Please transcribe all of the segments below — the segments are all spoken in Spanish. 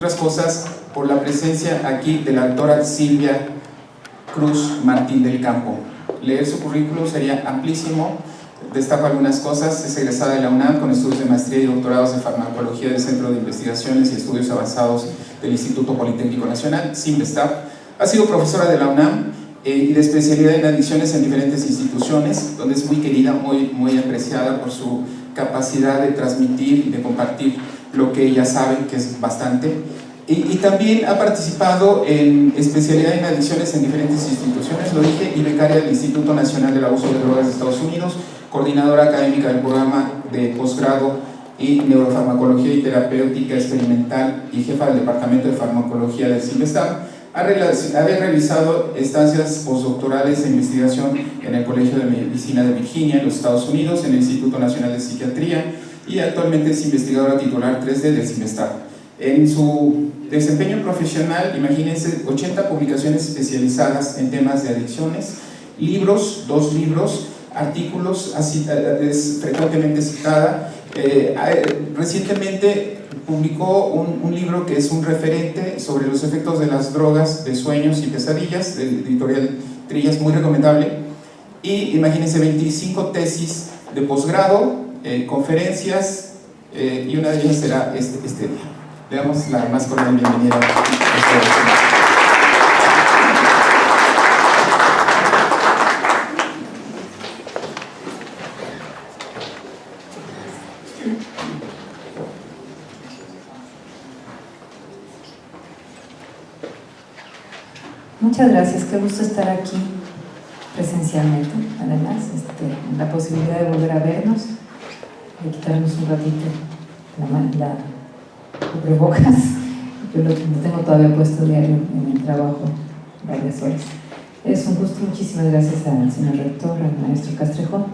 Otras cosas, por la presencia aquí de la doctora Silvia Cruz Martín del Campo. Leer su currículum sería amplísimo. Destaco algunas cosas. Es egresada de la UNAM con estudios de maestría y doctorados en farmacología del Centro de Investigaciones y Estudios Avanzados del Instituto Politécnico Nacional, CIMBESTAP. Ha sido profesora de la UNAM y de especialidad en adicciones en diferentes instituciones, donde es muy querida, muy apreciada por su capacidad de transmitir y de compartir lo que ella sabe, que es bastante. Y también ha participado en especialidad en adicciones en diferentes instituciones, lo dije, y becaria del Instituto Nacional del Abuso de Drogas de Estados Unidos, coordinadora académica del programa de posgrado y neurofarmacología y terapéutica experimental y jefa del departamento de farmacología del CIMBESTAP. Ha realizado estancias postdoctorales e investigación en el Colegio de Medicina de Virginia, en los Estados Unidos, en el Instituto Nacional de Psiquiatría, y actualmente es investigadora titular 3D del CIMBESTAP. En su desempeño profesional, imagínense, 80 publicaciones especializadas en temas de adicciones, libros, 2 libros, artículos, es frecuentemente citada. Recientemente publicó un libro que es un referente sobre los efectos de las drogas de sueños y pesadillas, de editorial Trillas, muy recomendable. Y imagínense, 25 tesis de posgrado, conferencias, y una de ellas será este día. Le damos la más cordial bienvenida a ustedes. Muchas gracias, qué gusto estar aquí presencialmente, además, la posibilidad de volver a vernos, de quitarnos un ratito la cubrebocas. Yo lo tengo todavía puesto diario en el trabajo varias horas. Es un gusto, muchísimas gracias al señor rector, al maestro Castrejón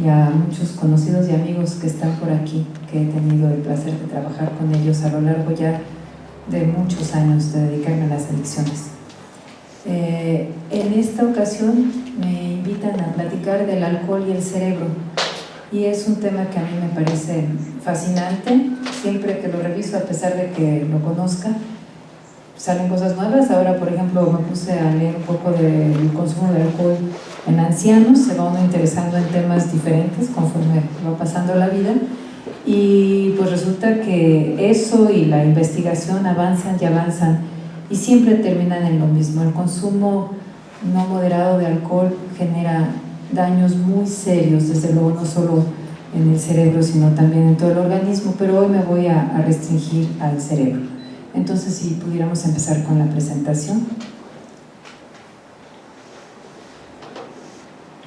y a muchos conocidos y amigos que están por aquí, que he tenido el placer de trabajar con ellos a lo largo ya de muchos años de dedicarme a las adicciones. En esta ocasión me invitan a platicar del alcohol y el cerebro, y es un tema que a mí me parece fascinante. Siempre que lo reviso, a pesar de que lo conozca, salen cosas nuevas. Ahora, por ejemplo, me puse a leer un poco del consumo de alcohol en ancianos. Se va uno interesando en temas diferentes conforme va pasando la vida, y pues resulta que eso y la investigación avanzan y avanzan, y siempre terminan en lo mismo. El consumo no moderado de alcohol genera daños muy serios, desde luego no solo en el cerebro, sino también en todo el organismo, pero hoy me voy a restringir al cerebro. Entonces, si pudiéramos empezar con la presentación.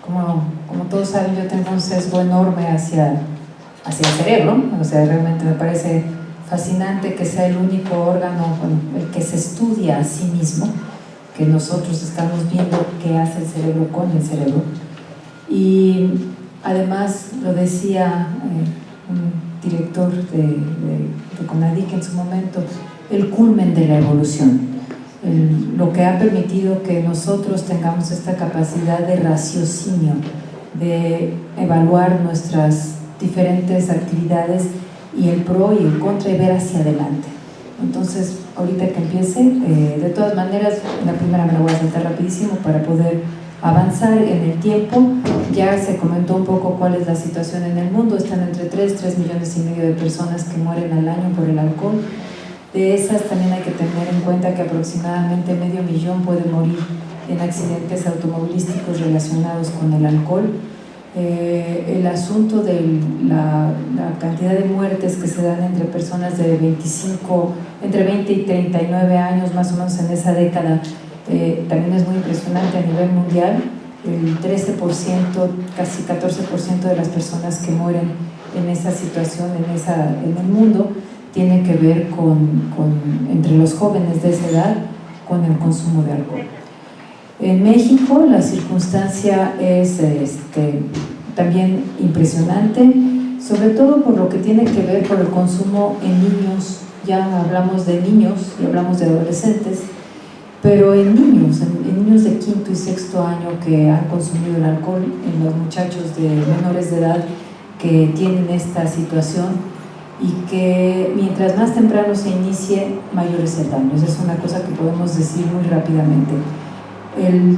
Como todos saben, yo tengo un sesgo enorme hacia el cerebro. O sea, realmente me parece fascinante que sea el único órgano, el que se estudia a sí mismo, que nosotros estamos viendo qué hace el cerebro con el cerebro. Y además, lo decía un director de CONADIC en su momento, el culmen de la evolución, lo que ha permitido que nosotros tengamos esta capacidad de raciocinio, de evaluar nuestras diferentes actividades y el pro y el contra, y ver hacia adelante. Entonces, ahorita que empiece, de todas maneras, la primera me la voy a saltar rapidísimo para poder avanzar en el tiempo. Ya se comentó un poco cuál es la situación en el mundo. Están entre 3 millones y medio de personas que mueren al año por el alcohol. De esas también hay que tener en cuenta que aproximadamente 500,000 pueden morir en accidentes automovilísticos relacionados con el alcohol. El asunto de la cantidad de muertes que se dan entre personas de entre 20 y 39 años, más o menos en esa década, también es muy impresionante a nivel mundial. El 13%, casi 14% de las personas que mueren en esa situación, en el mundo, tiene que ver entre los jóvenes de esa edad, con el consumo de alcohol. En México la circunstancia es también impresionante, sobre todo por lo que tiene que ver con el consumo en niños. Ya hablamos de niños y hablamos de adolescentes, pero en niños de quinto y sexto año que han consumido el alcohol, en los muchachos de menores de edad que tienen esta situación, y que mientras más temprano se inicie, mayor es el daño. Esa es una cosa que podemos decir muy rápidamente.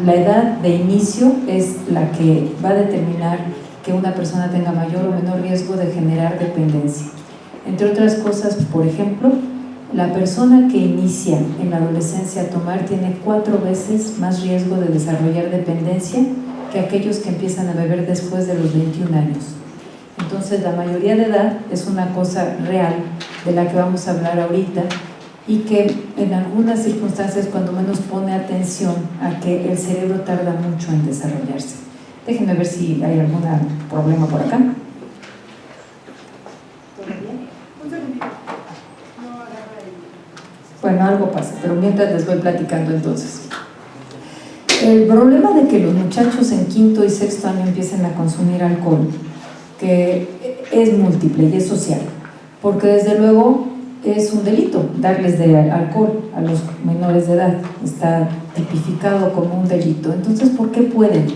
La edad de inicio es la que va a determinar que una persona tenga mayor o menor riesgo de generar dependencia. Entre otras cosas, por ejemplo, la persona que inicia en la adolescencia a tomar tiene 4 veces más riesgo de desarrollar dependencia que aquellos que empiezan a beber después de los 21 años. Entonces, la mayoría de edad es una cosa real de la que vamos a hablar ahorita y que en algunas circunstancias cuando menos pone atención a que el cerebro tarda mucho en desarrollarse. Déjenme ver si hay algún problema por acá. Bueno, algo pasa, pero mientras les voy platicando entonces. El problema de que los muchachos en 5º y 6º año empiecen a consumir alcohol, que es múltiple y es social, porque desde luego es un delito darles de alcohol a los menores de edad, está tipificado como un delito. Entonces, ¿por qué pueden?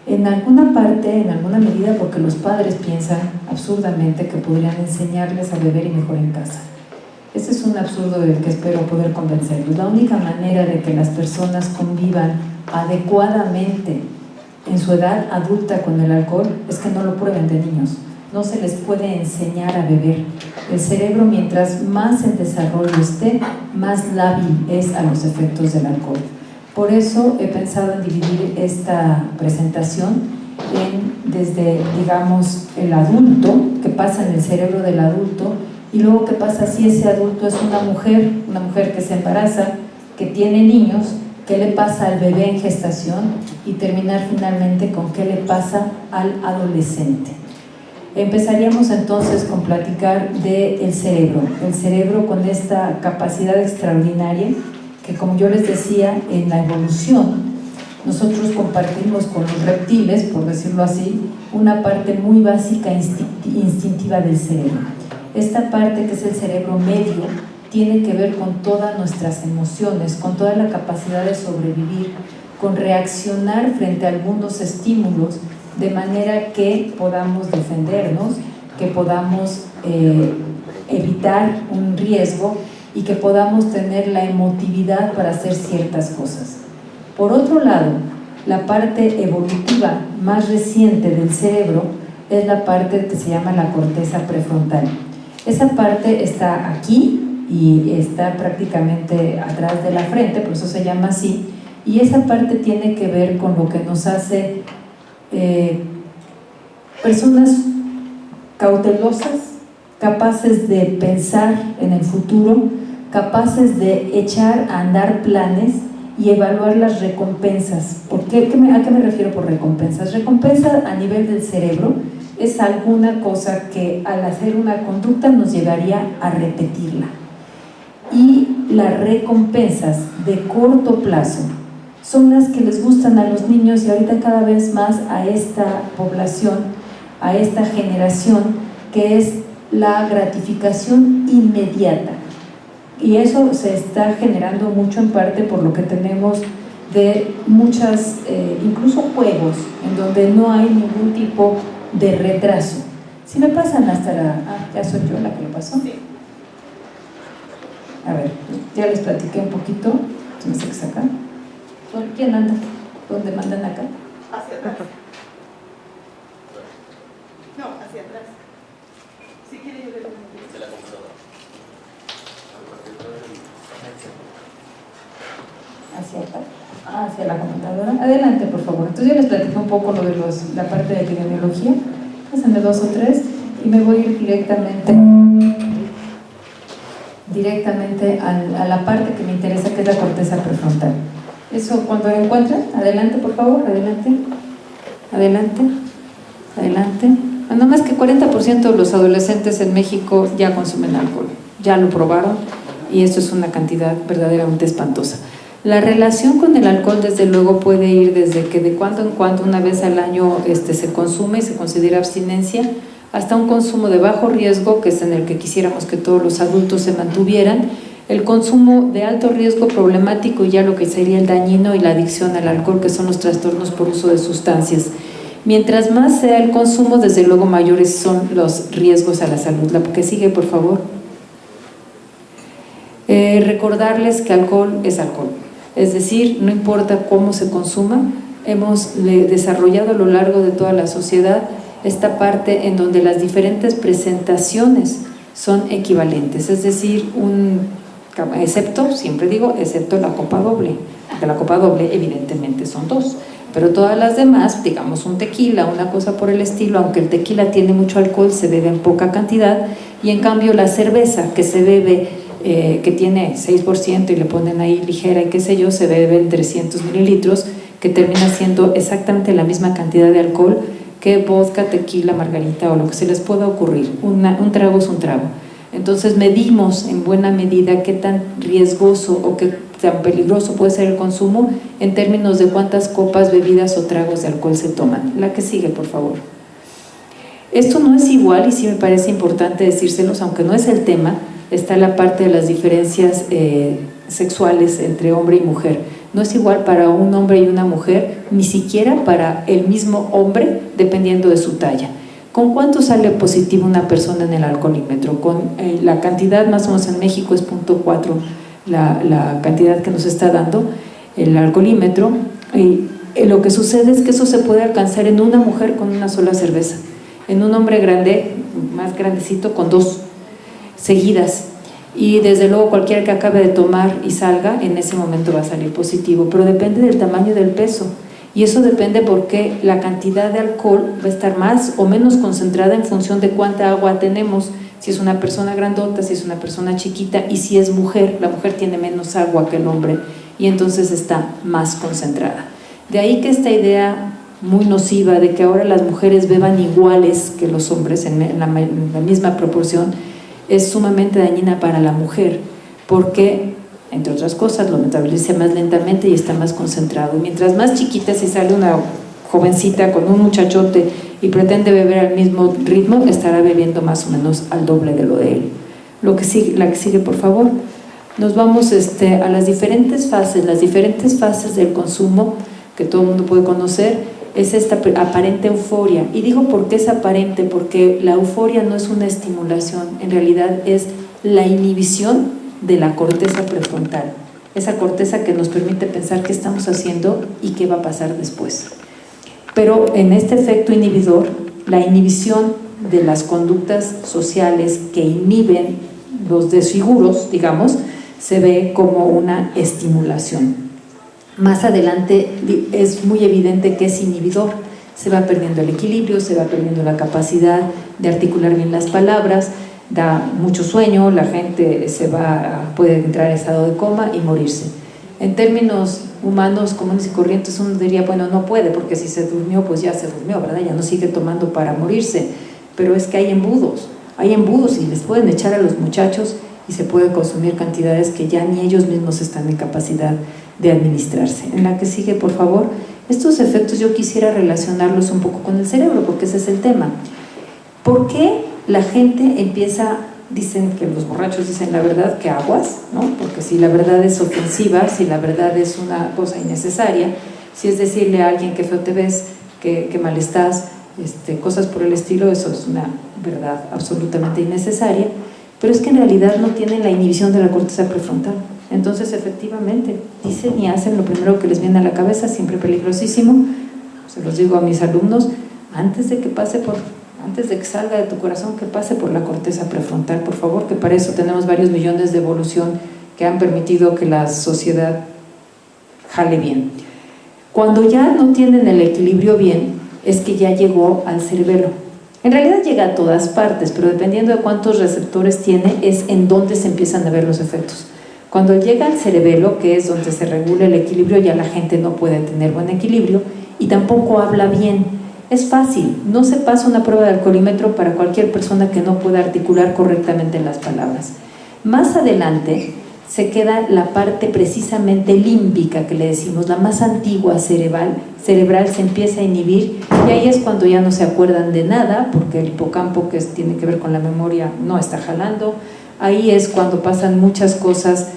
En alguna parte, en alguna medida, porque los padres piensan absurdamente que podrían enseñarles a beber y mejor en casa. Ese es un absurdo del que espero poder convencerlos. La única manera de que las personas convivan adecuadamente en su edad adulta con el alcohol es que no lo prueben de niños. No se les puede enseñar a beber. El cerebro, mientras más en desarrollo esté, más lábil es a los efectos del alcohol. Por eso he pensado en dividir esta presentación desde, digamos, el adulto, qué pasa en el cerebro del adulto, y luego qué pasa si ese adulto es una mujer que se embaraza, que tiene niños, qué le pasa al bebé en gestación, y terminar finalmente con qué le pasa al adolescente. Empezaríamos entonces con platicar del cerebro, el cerebro con esta capacidad extraordinaria que, como yo les decía, en la evolución nosotros compartimos con los reptiles, por decirlo así, una parte muy básica instintiva del cerebro. Esta parte, que es el cerebro medio, tiene que ver con todas nuestras emociones, con toda la capacidad de sobrevivir, con reaccionar frente a algunos estímulos de manera que podamos defendernos, que podamos evitar un riesgo y que podamos tener la emotividad para hacer ciertas cosas. Por otro lado, la parte evolutiva más reciente del cerebro es la parte que se llama la corteza prefrontal. Esa parte está aquí y está prácticamente atrás de la frente, por eso se llama así, y esa parte tiene que ver con lo que nos hace personas cautelosas, capaces de pensar en el futuro, capaces de echar a andar planes y evaluar las recompensas. ¿A qué me refiero por recompensas? Recompensa a nivel del cerebro es alguna cosa que al hacer una conducta nos llevaría a repetirla. Y las recompensas de corto plazo son las que les gustan a los niños y ahorita cada vez más a esta población, a esta generación, que es la gratificación inmediata. Y eso se está generando mucho en parte por lo que tenemos de muchas, incluso juegos, en donde no hay ningún tipo de retraso. Si me pasan hasta la... ya soy yo la que lo pasó. Sí. A ver, ya les platiqué un poquito. ¿Me sé que es acá? ¿Quién anda? ¿Dónde mandan acá? Hacia atrás. No, hacia atrás. Si quiere yo le doy de la computadora. ¿Hacia acá? Hacia la computadora. Adelante, por favor. Entonces yo les platico un poco lo de la parte de epidemiología. Pásenme 2 o 3 y me voy a ir directamente a la parte que me interesa, que es la corteza prefrontal. Eso, cuando lo encuentren, adelante, por favor, adelante. Bueno, más que 40% de los adolescentes en México ya consumen alcohol, ya lo probaron, y esto es una cantidad verdaderamente espantosa. La relación con el alcohol, desde luego, puede ir desde que de cuando en cuando, una vez al año, se consume y se considera abstinencia, hasta un consumo de bajo riesgo, que es en el que quisiéramos que todos los adultos se mantuvieran, el consumo de alto riesgo problemático y ya lo que sería el dañino y la adicción al alcohol, que son los trastornos por uso de sustancias. Mientras más sea el consumo, desde luego mayores son los riesgos a la salud. La que sigue, por favor. Recordarles que alcohol es alcohol, es decir, no importa cómo se consuma, hemos desarrollado a lo largo de toda la sociedad esta parte en donde las diferentes presentaciones son equivalentes, es decir, excepto, siempre digo, excepto la copa doble, porque la copa doble evidentemente son dos, pero todas las demás, digamos un tequila, una cosa por el estilo, aunque el tequila tiene mucho alcohol, se bebe en poca cantidad, y en cambio la cerveza que se bebe, que tiene 6% y le ponen ahí ligera y qué sé yo, se bebe en 300 mililitros, que termina siendo exactamente la misma cantidad de alcohol que vodka, tequila, margarita o lo que se les pueda ocurrir. Un trago es un trago. Entonces medimos en buena medida qué tan riesgoso o qué tan peligroso puede ser el consumo en términos de cuántas copas, bebidas o tragos de alcohol se toman. La que sigue, por favor. Esto no es igual y sí me parece importante decírselos, aunque no es el tema, está la parte de las diferencias sexuales entre hombre y mujer. No es igual para un hombre y una mujer, ni siquiera para el mismo hombre, dependiendo de su talla. ¿Con cuánto sale positivo una persona en el alcoholímetro? Con la cantidad, más o menos en México es 0.4 la cantidad que nos está dando el alcoholímetro. Y lo que sucede es que eso se puede alcanzar en una mujer con una sola cerveza, en un hombre grande, más grandecito, con 2 seguidas. Y desde luego cualquiera que acabe de tomar y salga, en ese momento va a salir positivo, pero depende del tamaño del peso, y eso depende porque la cantidad de alcohol va a estar más o menos concentrada en función de cuánta agua tenemos, si es una persona grandota, si es una persona chiquita, y si es mujer, la mujer tiene menos agua que el hombre, y entonces está más concentrada. De ahí que esta idea muy nociva de que ahora las mujeres beban iguales que los hombres en la misma proporción, es sumamente dañina para la mujer, porque, entre otras cosas, lo metaboliza más lentamente y está más concentrado. Mientras más chiquita, si sale una jovencita con un muchachote y pretende beber al mismo ritmo, estará bebiendo más o menos al doble de lo de él. La que sigue, por favor. Nos vamos a las diferentes fases del consumo que todo el mundo puede conocer. Es esta aparente euforia, y digo por qué es aparente, porque la euforia no es una estimulación, en realidad es la inhibición de la corteza prefrontal, esa corteza que nos permite pensar qué estamos haciendo y qué va a pasar después. Pero en este efecto inhibidor, la inhibición de las conductas sociales que inhiben los desfiguros, digamos, se ve como una estimulación. Más adelante es muy evidente que es inhibidor, se va perdiendo el equilibrio, se va perdiendo la capacidad de articular bien las palabras, da mucho sueño, la gente puede entrar en estado de coma y morirse. En términos humanos, comunes y corrientes, uno diría, bueno, no puede, porque si se durmió, pues ya se durmió, ¿verdad? Ya no sigue tomando para morirse, pero es que hay embudos y les pueden echar a los muchachos y se puede consumir cantidades que ya ni ellos mismos están en capacidad de administrarse. En la que sigue, por favor. Estos efectos yo quisiera relacionarlos un poco con el cerebro, porque ese es el tema. ¿Por qué la gente dicen que los borrachos dicen la verdad, que aguas, ¿no? Porque si la verdad es ofensiva, si la verdad es una cosa innecesaria, si es decirle a alguien que feo te ves, que mal estás, cosas por el estilo, eso es una verdad absolutamente innecesaria, pero es que en realidad no tienen la inhibición de la corteza prefrontal. Entonces, efectivamente, dicen y hacen lo primero que les viene a la cabeza, siempre peligrosísimo. Se los digo a mis alumnos, antes de que salga de tu corazón, que pase por la corteza prefrontal, por favor, que para eso tenemos varios millones de evolución que han permitido que la sociedad jale bien. Cuando ya no tienen el equilibrio bien, es que ya llegó al cerebelo. En realidad llega a todas partes, pero dependiendo de cuántos receptores tiene, es en donde se empiezan a ver los efectos. Cuando llega al cerebelo, que es donde se regula el equilibrio, ya la gente no puede tener buen equilibrio y tampoco habla bien. Es fácil, no se pasa una prueba de alcoholímetro para cualquier persona que no pueda articular correctamente las palabras. Más adelante se queda la parte precisamente límbica, que le decimos, la más antigua cerebral se empieza a inhibir, y ahí es cuando ya no se acuerdan de nada, porque el hipocampo, que tiene que ver con la memoria, no está jalando. Ahí es cuando pasan muchas cosas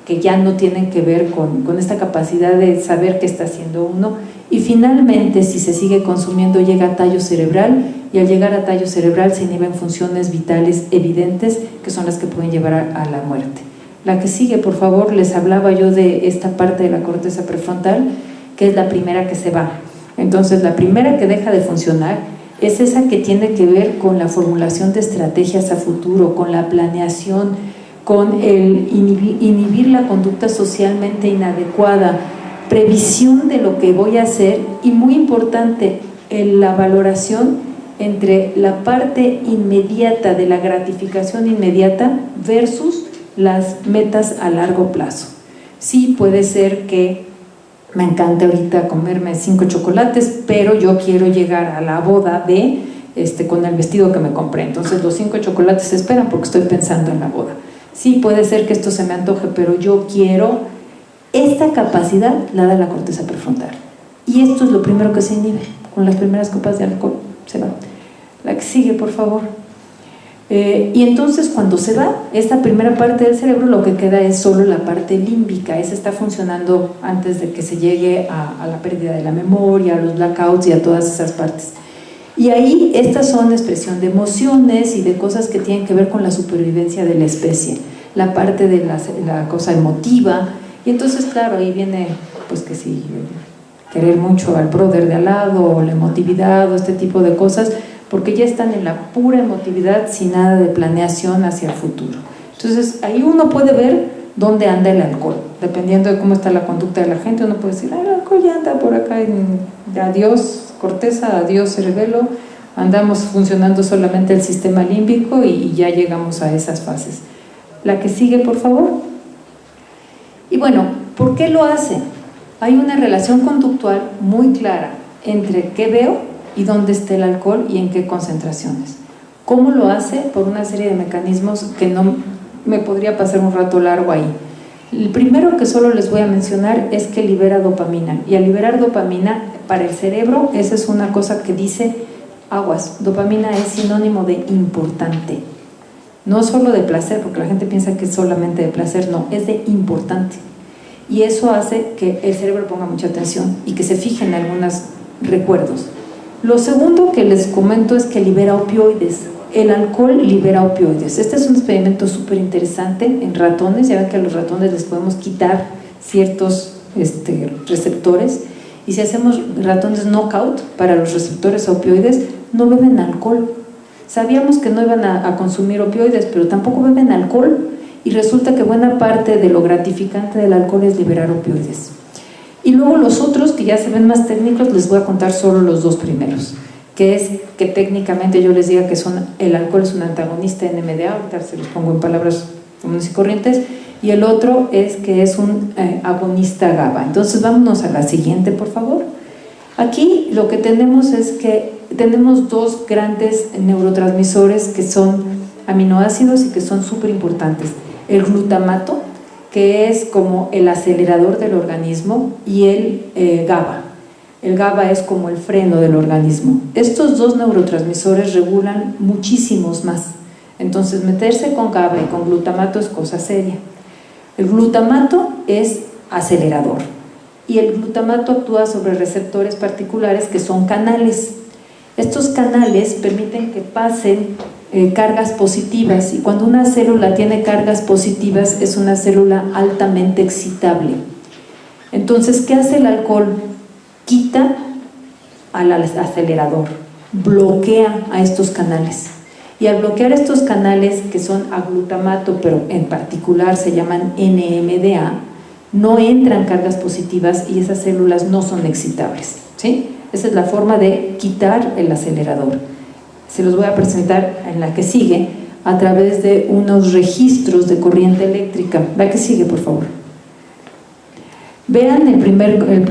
que ya no tienen que ver con esta capacidad de saber qué está haciendo uno. Y finalmente, si se sigue consumiendo, llega a tallo cerebral, y al llegar a tallo cerebral se inhiben funciones vitales evidentes que son las que pueden llevar a la muerte. La que sigue, por favor. Les hablaba yo de esta parte de la corteza prefrontal, que es la primera que se va. Entonces, la primera que deja de funcionar es esa que tiene que ver con la formulación de estrategias a futuro, con la planeación, con el inhibir la conducta socialmente inadecuada, previsión de lo que voy a hacer, y muy importante, la valoración entre la parte inmediata de la gratificación inmediata versus las metas a largo plazo. Sí, puede ser que me encanta ahorita comerme 5 chocolates, pero yo quiero llegar a la boda con el vestido que me compré. Entonces los 5 chocolates se esperan porque estoy pensando en la boda. Sí, puede ser que esto se me antoje, pero yo quiero. Esta capacidad la da la corteza prefrontal. Y esto es lo primero que se inhibe. Con las primeras copas de alcohol se va. La que sigue, por favor. Y entonces cuando se va esta primera parte del cerebro, lo que queda es solo la parte límbica. Esa está funcionando antes de que se llegue a la pérdida de la memoria, a los blackouts y a todas esas partes. Y ahí estas son expresión de emociones y de cosas que tienen que ver con la supervivencia de la especie, la parte de la cosa emotiva. Y entonces, claro, ahí viene, pues que sí, querer mucho al brother de al lado, o la emotividad, o este tipo de cosas, porque ya están en la pura emotividad sin nada de planeación hacia el futuro. Entonces, ahí uno puede ver dónde anda el alcohol, dependiendo de cómo está la conducta de la gente. Uno puede decir, el alcohol ya anda por acá, adiós corteza, adiós cerebelo, andamos funcionando solamente el sistema límbico y ya llegamos a esas fases. La que sigue, por favor. Y bueno, ¿por qué lo hace? Hay una relación conductual muy clara entre qué veo y dónde está el alcohol y en qué concentraciones. ¿Cómo lo hace? Por una serie de mecanismos que no me podría pasar un rato largo ahí. El primero que solo les voy a mencionar es que libera dopamina, y al liberar dopamina para el cerebro, esa es una cosa que dice aguas, dopamina es sinónimo de importante, no solo de placer, porque la gente piensa que es solamente de placer, no, es de importante, y eso hace que el cerebro ponga mucha atención y que se fije en algunos recuerdos. Lo segundo que les comento es que libera opioides. El alcohol libera opioides. Este es un experimento súper interesante en ratones. Ya ven que a los ratones les podemos quitar ciertos receptores, y si hacemos ratones knockout para los receptores a opioides, no beben alcohol. Sabíamos que no iban a consumir opioides, pero tampoco beben alcohol, y resulta que buena parte de lo gratificante del alcohol es liberar opioides. Y luego los otros, que ya se ven más técnicos, les voy a contar solo los 2 primeros, que es que técnicamente yo les diga que el alcohol es un antagonista NMDA, ahorita se los pongo en palabras comunes y corrientes, y el otro es que es un agonista GABA. Entonces vámonos a la siguiente, por favor. Aquí lo que tenemos es que tenemos 2 grandes neurotransmisores que son aminoácidos y que son súper importantes. El glutamato, que es como el acelerador del organismo, y el GABA. El GABA es como el freno del organismo. Estos 2 neurotransmisores regulan muchísimos más. Entonces, meterse con GABA y con glutamato es cosa seria. El glutamato es acelerador, y el glutamato actúa sobre receptores particulares que son canales. Estos canales permiten que pasen cargas positivas, y cuando una célula tiene cargas positivas es una célula altamente excitable. Entonces, ¿qué hace el alcohol? Quita al acelerador, bloquea a estos canales, y al bloquear estos canales, que son a glutamato, pero en particular se llaman NMDA, no entran cargas positivas y esas células no son excitables, ¿sí? Esa es la forma de quitar el acelerador. Se los voy a presentar en la que sigue a través de unos registros de corriente eléctrica. La que sigue, por favor. Vean el primer